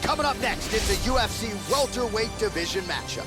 Coming up next, it's a UFC welterweight division matchup.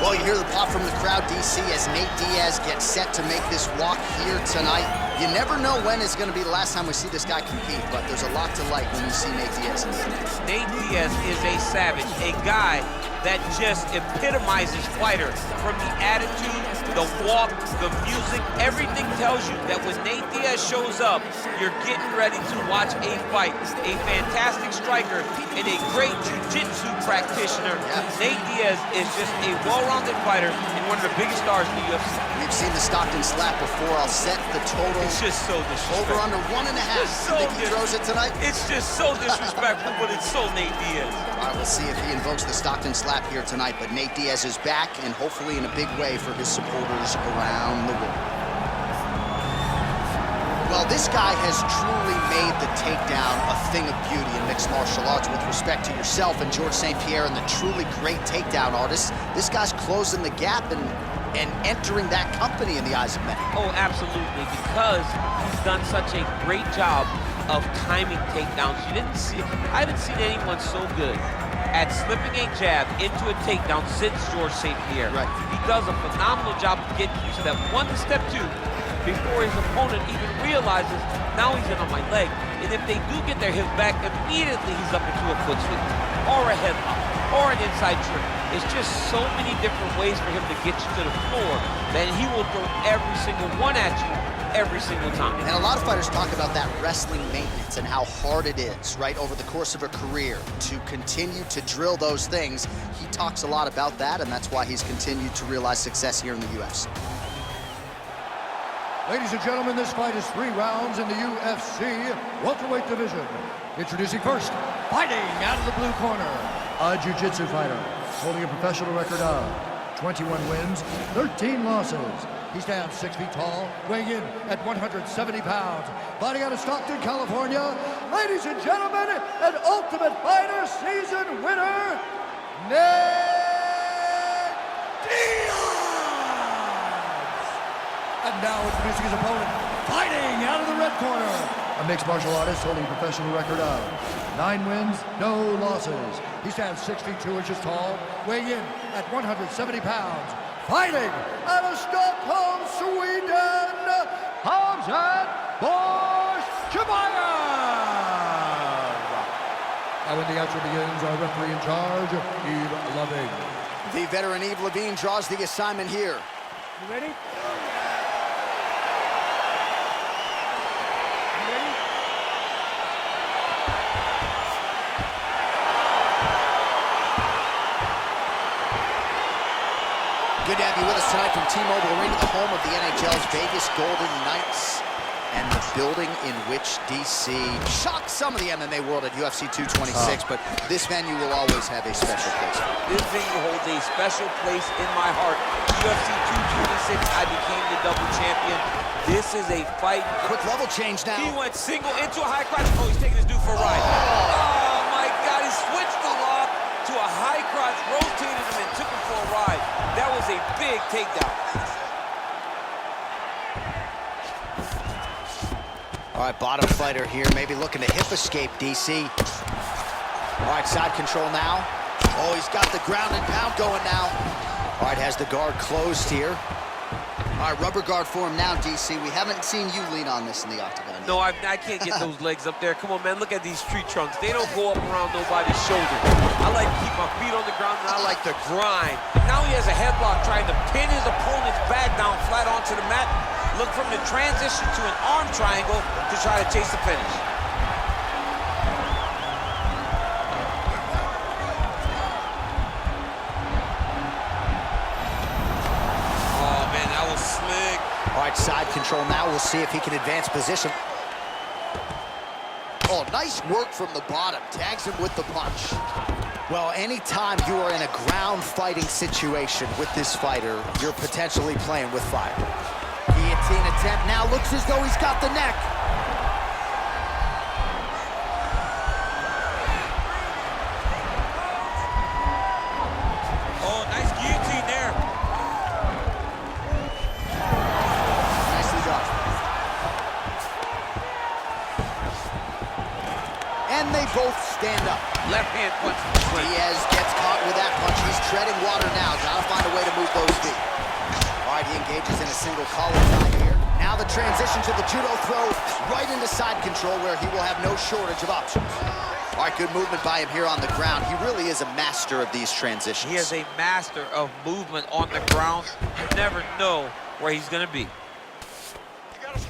Well, you hear the pop from the crowd, DC, as Nate Diaz gets set to make this walk here tonight. You never know when it's going to be the last time we see this guy compete, but there's a lot to like when you see Nate Diaz in the ring. Nate Diaz is a savage, a guy that just epitomizes fighter. From the attitude, the walk, the music, everything tells you that when Nate Diaz shows up, you're getting ready to watch a fight. A fantastic striker and a great jiu-jitsu practitioner. Yeah. Nate Diaz is just a well-rounded fighter and one of the biggest stars in the UFC. We've seen the Stockton slap before. I'll set the total. It's just so disrespectful. Over under 1.5. So you think he throws it tonight? It's just so disrespectful, but it's so Nate Diaz. All right, we'll see if he invokes the Stockton slap here tonight, but Nate Diaz is back, and hopefully in a big way for his supporters around the world. Well, this guy has truly made the takedown a thing of beauty in mixed martial arts. With respect to yourself and George St. Pierre and the truly great takedown artists, this guy's closing the gap and entering that company in the eyes of many. Oh, absolutely, because he's done such a great job of timing takedowns. I haven't seen anyone so good at slipping a jab into a takedown since George St. Pierre. Right. He does a phenomenal job of getting used to that 1 to step 2 before his opponent even realizes now he's in on my leg. And if they do get their hips back, immediately he's up into a foot sweep or a headlock or an inside trip. It's just so many different ways for him to get you to the floor that he will throw every single one at you every single time. And a lot of fighters talk about that wrestling maintenance and how hard it is, right, over the course of a career to continue to drill those things. He talks a lot about that, and that's why he's continued to realize success here in the UFC. Ladies and gentlemen, this fight is 3 rounds in the UFC welterweight division. Introducing first, fighting out of the blue corner, a jiu-jitsu fighter holding a professional record of 21 wins, 13 losses. He stands 6 feet tall, weighing in at 170 pounds. Fighting out of Stockton, California, ladies and gentlemen, an Ultimate Fighter season winner, Nate Diaz! And now introducing his opponent, fighting out of the red corner, a mixed martial artist holding a professional record of 9 wins, no losses. He stands 6 feet 2 inches tall, weighing in at 170 pounds. Fighting out of Stockholm, Sweden, Hamzat Chimaev. And when the action begins, our referee in charge, Yves Loving. The veteran Yves Levine draws the assignment here. You ready? Good to have you with us tonight from T-Mobile Arena, the home of the NHL's Vegas Golden Knights, and the building in which DC shocked some of the MMA world at UFC 226, but this venue will always have a special place. This venue holds a special place in my heart. UFC 226, I became the double champion. This is a fight. Quick level change now. He went single into a high crotch. Oh, he's taking this dude for a ride. Oh my God, he switched the lock to a high crotch, rotated him and took him for a ride. That was a big takedown. All right, bottom fighter here, maybe looking to hip escape, DC. All right, side control now. Oh, he's got the ground and pound going now. All right, has the guard closed here. All right, rubber guard for him now, DC. We haven't seen you lean on this in the octagon yet. No, I can't get those legs up there. Come on, man, look at these tree trunks. They don't go up around nobody's shoulder. I like to keep my feet on the ground, and I like to grind. Now he has a headlock trying to pin his opponent's back down flat onto the mat. Look from the transition to an arm triangle to try to chase the finish. Oh, man, that was slick. All right, side control now. We'll see if he can advance position. Oh, nice work from the bottom. Tags him with the punch. Well, anytime you are in a ground fighting situation with this fighter, you're potentially playing with fire. Guillotine attempt now, looks as though he's got the neck. Oh, nice hand punch. Diaz gets caught with that punch. He's treading water now. Gotta find a way to move those feet. All right, he engages in a single collar tie here. Now the transition to the judo throw right into side control where he will have no shortage of options. All right, good movement by him here on the ground. He really is a master of these transitions. He is a master of movement on the ground. You never know where he's gonna be.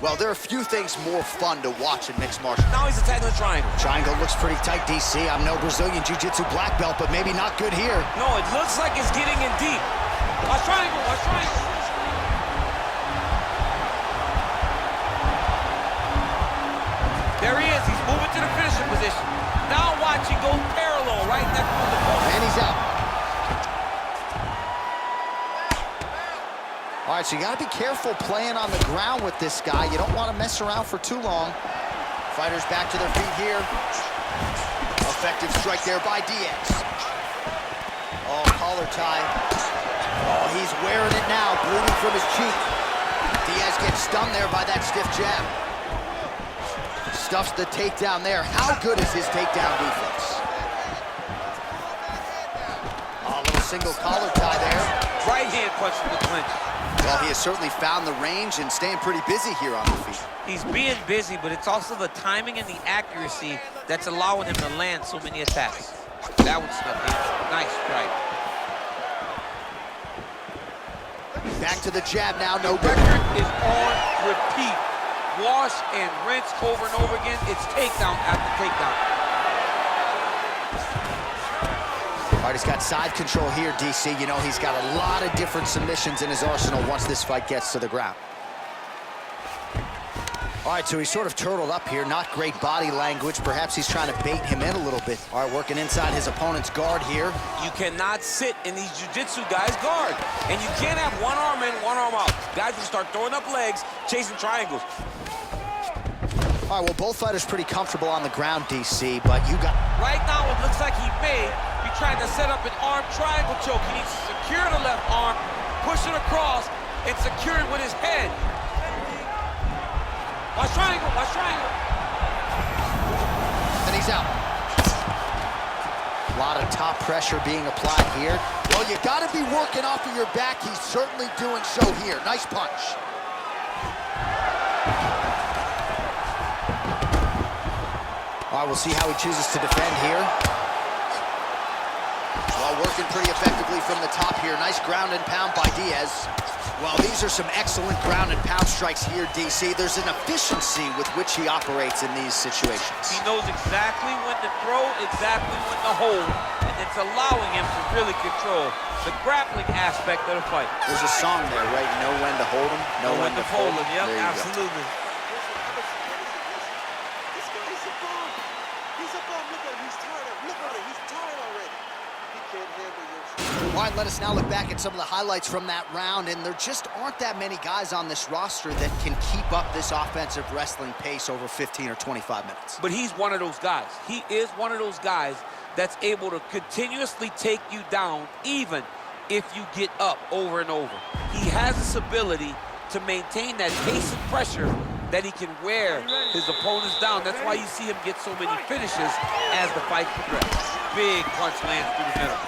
Well, there are few things more fun to watch in mixed martial arts. Now he's attacking the triangle. Triangle looks pretty tight, DC. I'm no Brazilian Jiu-Jitsu black belt, but maybe not good here. No, it looks like it's getting in deep. Watch triangle, watch triangle. There he is, he's moving to the finishing position. Now watch him go parallel right next to the post. And he's out. All right, so you gotta be careful playing on the ground with this guy. You don't want to mess around for too long. Fighters back to their feet here. Effective strike there by Diaz. Oh, collar tie. Oh, he's wearing it now, bleeding from his cheek. Diaz gets stunned there by that stiff jab. Stuffs the takedown there. How good is his takedown defense? Oh, a little single collar tie there. Right hand punch from the clinch. Well, he has certainly found the range and staying pretty busy here on the feet. He's being busy, but it's also the timing and the accuracy that's allowing him to land so many attacks. That one snuck in. Nice strike. Back to the jab now, no The good. record is on repeat. Wash and rinse over and over again. It's takedown after takedown. All right, he's got side control here, DC. You know, he's got a lot of different submissions in his arsenal once this fight gets to the ground. All right, so he's sort of turtled up here. Not great body language. Perhaps he's trying to bait him in a little bit. All right, working inside his opponent's guard here. You cannot sit in these jiu-jitsu guys' guard. And you can't have one arm in, one arm out. Guys will start throwing up legs, chasing triangles. All right, well, both fighters pretty comfortable on the ground, DC, but you got... Right now, it looks like he may be trying to set up an arm triangle choke. He needs to secure the left arm, push it across, and secure it with his head. Watch triangle, watch triangle. And he's out. A lot of top pressure being applied here. Well, you got to be working off of your back. He's certainly doing so here. Nice punch. All right, we'll see how he chooses to defend here. Well, working pretty effectively from the top here. Nice ground and pound by Diaz. Well, these are some excellent ground and pound strikes here, DC. There's an efficiency with which he operates in these situations. He knows exactly when to throw, exactly when to hold, and it's allowing him to really control the grappling aspect of the fight. There's a song there, right? Know when to hold him, know when to fold him. Yep, There you go. absolutely. This guy, he's a bum. He's a bum. Look at him. He's tired. Look at him. He's tired already. He can't handle your... All right, let us now look back at some of the highlights from that round, and there just aren't that many guys on this roster that can keep up this offensive wrestling pace over 15 or 25 minutes. But he's one of those guys. He is one of those guys that's able to continuously take you down even if you get up over and over. He has this ability to maintain that pace and pressure that he can wear his opponents down. That's why you see him get so many finishes as the fight progresses. Big punch lands through the middle.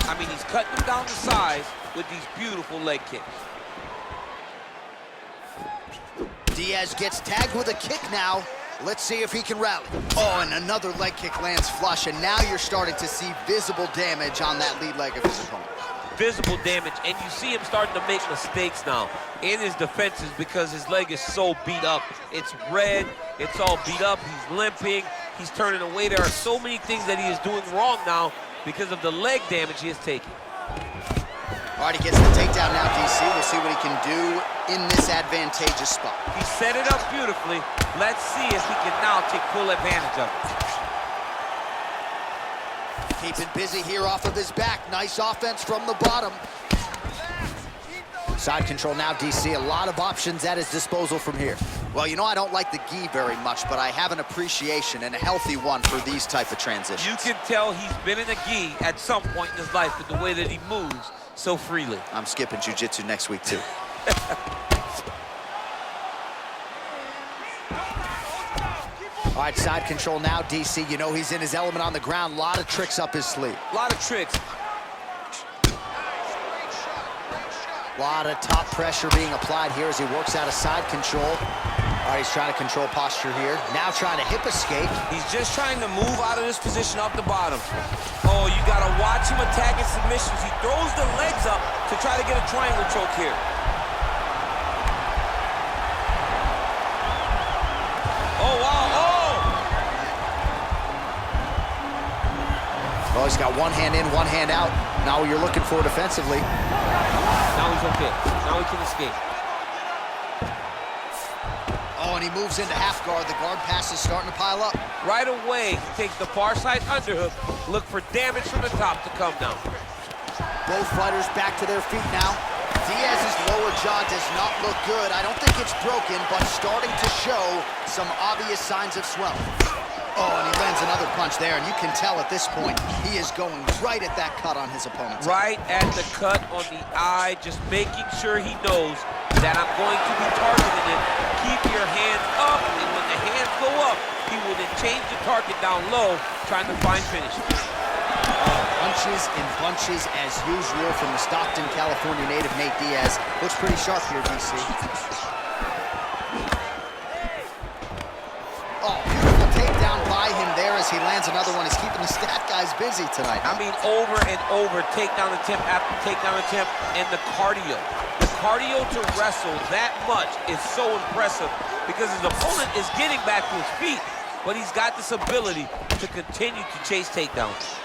I mean, he's cutting them down to size with these beautiful leg kicks. Diaz gets tagged with a kick now. Let's see if he can rally. Oh, and another leg kick lands flush, and now you're starting to see visible damage on that lead leg of his opponent. Visible damage, and you see him starting to make mistakes now in his defenses because his leg is so beat up. It's red, it's all beat up, he's limping, he's turning away. There are so many things that he is doing wrong now because of the leg damage he has taken. All right, he gets the takedown now, DC. We'll see what he can do in this advantageous spot. He set it up beautifully. Let's see if he can now take full advantage of it. Keeping busy here off of his back. Nice offense from the bottom. Side control now, DC. A lot of options at his disposal from here. Well, you know, I don't like the gi very much, but I have an appreciation and a healthy one for these type of transitions. You can tell he's been in a gi at some point in his life with the way that he moves so freely. I'm skipping jiu-jitsu next week, too. All All right, side control now, DC. You know he's in his element on the ground. A lot of tricks up his sleeve. A lot of tricks. A lot of top pressure being applied here as he works out of side control. All right, he's trying to control posture here. Now trying to hip escape. He's just trying to move out of this position off the bottom. Oh, you got to watch him attacking submissions. He throws the legs up to try to get a triangle choke here. Oh, wow. Oh, he's got one hand in, one hand out. Now you're looking for defensively. Now he's okay. Now he can escape. Oh, and he moves into half guard. The guard pass is starting to pile up. Right away, he takes the far side underhook. Look for damage from the top to come down. Both fighters back to their feet now. Diaz's lower jaw does not look good. I don't think it's broken, but starting to show some obvious signs of swelling. Oh, and he lands another punch there, and you can tell at this point he is going right at that cut on his opponent's eye. Right at the cut on the eye, just making sure he knows that I'm going to be targeting him. Keep your hands up, and when the hands go up, he will then change the target down low, trying to find finish. Punches and bunches as usual from the Stockton, California native Nate Diaz. Looks pretty sharp here, DC. Oh, beautiful takedown by him there as he lands another one. He's keeping the stat guys busy tonight. I mean, over and over, takedown attempt after takedown attempt, and the cardio. The cardio to wrestle that much is so impressive because his opponent is getting back to his feet, but he's got this ability to continue to chase takedowns.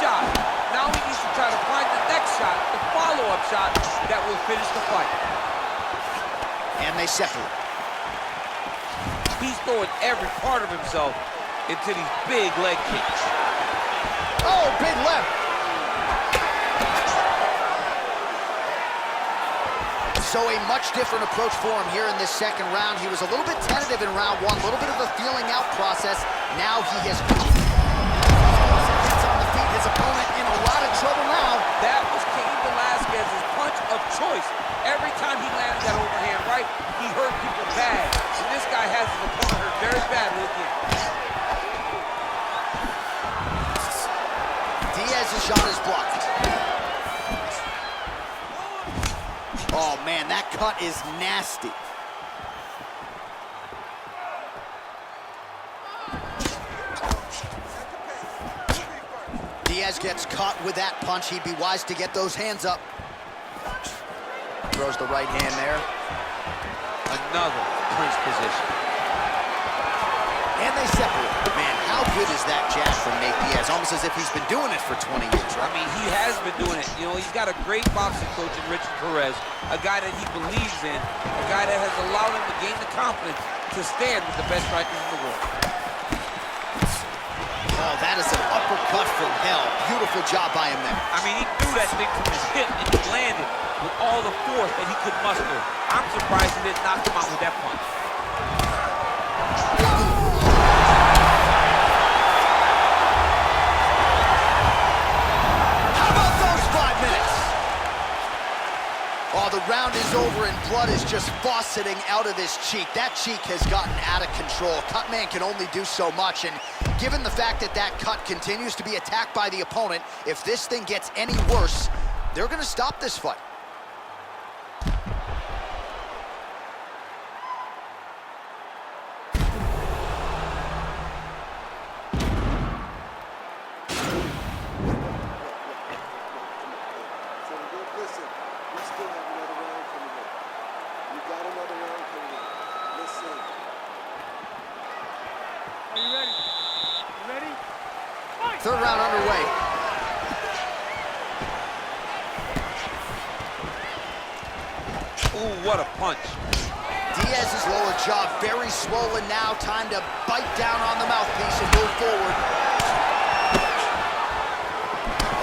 Shot. Now he needs to try to find the next shot, the follow-up shot that will finish the fight. And they separate. He's throwing every part of himself into these big leg kicks. Oh, big left. So a much different approach for him here in this second round. He was a little bit tentative in round one, a little bit of a feeling out process. Now he has his opponent in a lot of trouble now. That was Cain Velasquez's punch of choice. Every time he landed that overhand right, he hurt people bad. And this guy has his opponent hurt very badly again. Diaz's shot is blocked. Oh man, that cut is nasty. Diaz gets caught with that punch. He'd be wise to get those hands up. Throws the right hand there. Another clinch position. And they separate. Man, how good is that jab from Nate Diaz? Almost as if he's been doing it for 20 years, right? I mean, he has been doing it. You know, he's got a great boxing coach in Richard Perez, a guy that he believes in, a guy that has allowed him to gain the confidence to stand with the best strikers in the world. Oh, that is an uppercut from hell. Beautiful job by him there. I mean, he threw that thing from his hip and he landed with all the force that he could muster. I'm surprised he didn't knock him out with that punch. How about those 5 minutes? Oh, the round is over and blood is just fauceting out of this cheek. That cheek has gotten out of control. Cutman can only do so much, and given the fact that that cut continues to be attacked by the opponent, if this thing gets any worse, they're going to stop this fight. Listen, we still have another round coming up. We got another round coming up. Listen. Are you ready? You ready? Fight! Third round underway. Ooh, what a punch. Diaz's lower jaw very swollen now. Time to bite down on the mouthpiece and move forward.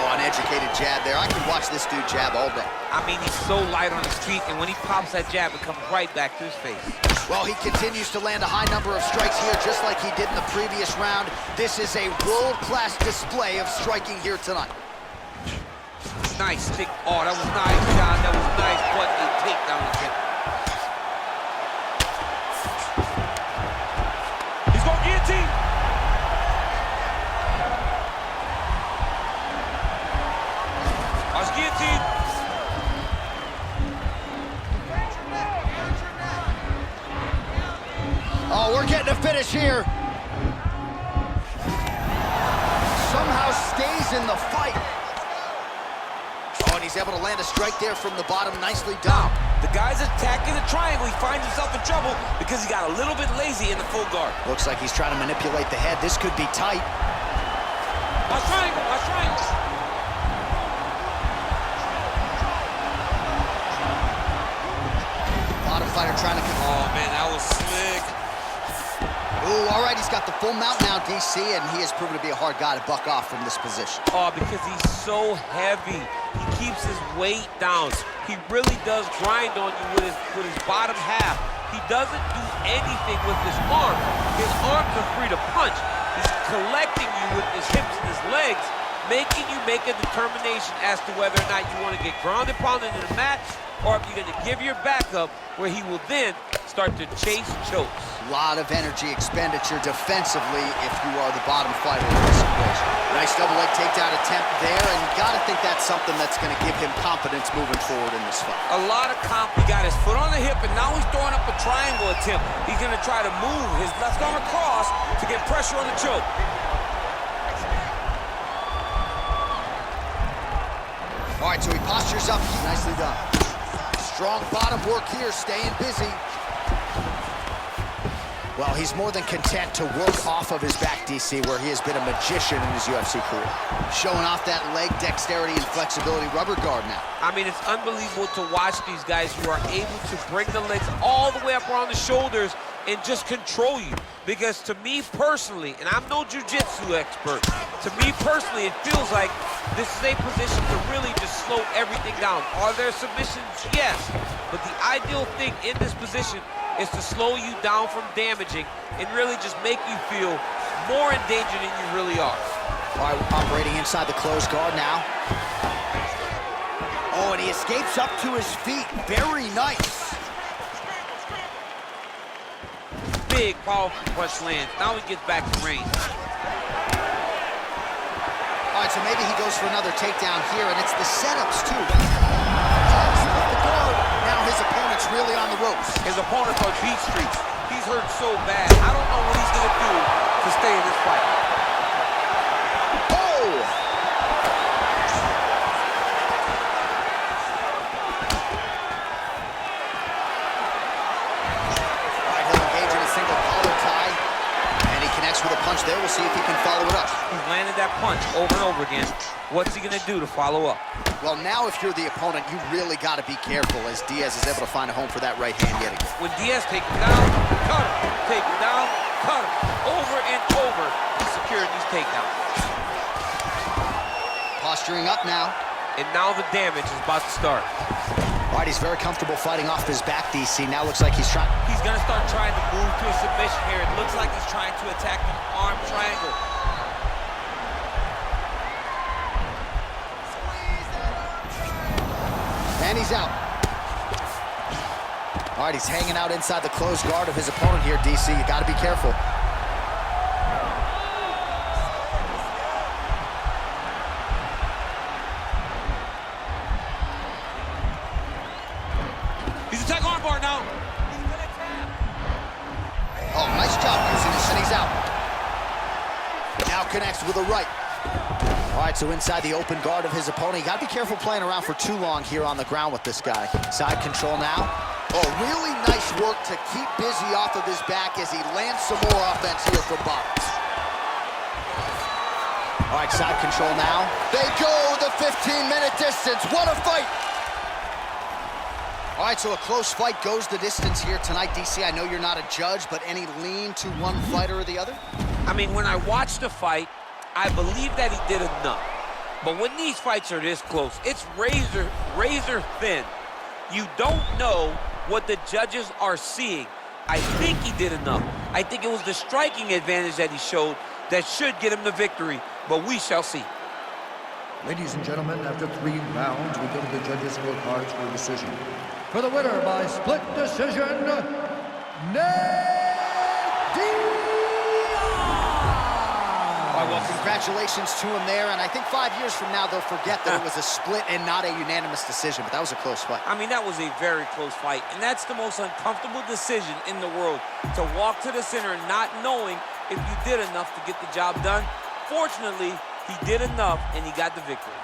Oh, an educated jab there. I could watch this dude jab all day. I mean, he's so light on his feet, and when he pops that jab, it comes right back to his face. Well, he continues to land a high number of strikes here, just like he did in the previous round. This is a world-class display of striking here tonight. Nice stick. Oh, that was nice, John. That was nice. What a takedown attempt. He's going guillotine. Watch guillotine. Oh, we're getting a finish here. Somehow stays in the fight. Oh, and he's able to land a strike there from the bottom. Nicely done. The guy's attacking the triangle. He finds himself in trouble because he got a little bit lazy in the full guard. Looks like he's trying to manipulate the head. This could be tight. Watch triangle, watch triangle. Bottom fighter trying to... Oh, man, that was slick. Ooh, all right, he's got the full mount now, DC, and he has proven to be a hard guy to buck off from this position. Oh, because he's so heavy. He keeps his weight down. He really does grind on you with his bottom half. He doesn't do anything with his arms. His arms are free to punch. He's collecting you with his hips and his legs, making you make a determination as to whether or not you want to get grounded pounded in the mat, or if you're going to give your back up, where he will then start to chase chokes. A lot of energy expenditure defensively if you are the bottom fighter in this equation. Nice double leg takedown attempt there, and you got to think that's something that's going to give him confidence moving forward in this fight. A lot of he got his foot on the hip, and now he's throwing up a triangle attempt. He's going to try to move his left arm across to get pressure on the choke. All right, so he postures up. Nicely done. Strong bottom work here, staying busy. Well, he's more than content to work off of his back, DC, where he has been a magician in his UFC career. Showing off that leg dexterity and flexibility rubber guard now. I mean, it's unbelievable to watch these guys who are able to bring the legs all the way up around the shoulders and just control you. Because to me personally, and I'm no jiu-jitsu expert, to me personally, it feels like this is a position to really just slow everything down. Are there submissions? Yes. But the ideal thing in this position is to slow you down from damaging and really just make you feel more in danger than you really are. All right, we're operating inside the closed guard now. Oh, and he escapes up to his feet. Very nice. Big, powerful punch lands. Now he gets back to range. All right, so maybe he goes for another takedown here, and it's the setups, too. The guard. Now his opponent's really on the ropes. His opponent's on beat streets. He's hurt so bad. I don't know what he's going to do to stay in this fight. Oh! All right, he'll engage in a single collar tie, and he connects with a punch there. We'll see if he can follow it up. He's landed that punch over and over again. What's he going to do to follow up? Well, now if you're the opponent, you really got to be careful as Diaz is able to find a home for that right hand yet again. When Diaz takes him down, cut him. Take him down, cut him. Over and over, he's securing these takedowns. Posturing up now. And now the damage is about to start. All right, he's very comfortable fighting off his back, DC. Now looks like he's trying... He's going to start trying to move to a submission here. It looks like he's trying to attack the arm triangle. And he's out. All right, he's hanging out inside the closed guard of his opponent here, DC. You got to be careful. He's attacking armbar now. Oh, nice job using this, and he's out. Now connects with a right. All right, so inside the open guard of his opponent. You got to be careful playing around for too long here on the ground with this guy. Side control now. Oh, really nice work to keep busy off of his back as he lands some more offense here from bottom. All right, side control now. They go the 15-minute distance. What a fight! All right, so a close fight goes the distance here tonight, DC. I know you're not a judge, but any lean to one fighter or the other? I mean, when I watched the fight, I believe that he did enough. But when these fights are this close, it's razor thin. You don't know what the judges are seeing. I think he did enough. I think it was the striking advantage that he showed that should get him the victory, but we shall see. Ladies and gentlemen, after 3 rounds, we go to the judges' scorecards for a decision. For the winner by split decision, Diaz! All right, well, congratulations to him there, and I think 5 years from now they'll forget that it was a split and not a unanimous decision, but that was a close fight. I mean, that was a very close fight, and that's the most uncomfortable decision in the world, to walk to the center not knowing if you did enough to get the job done. Fortunately, he did enough, and he got the victory.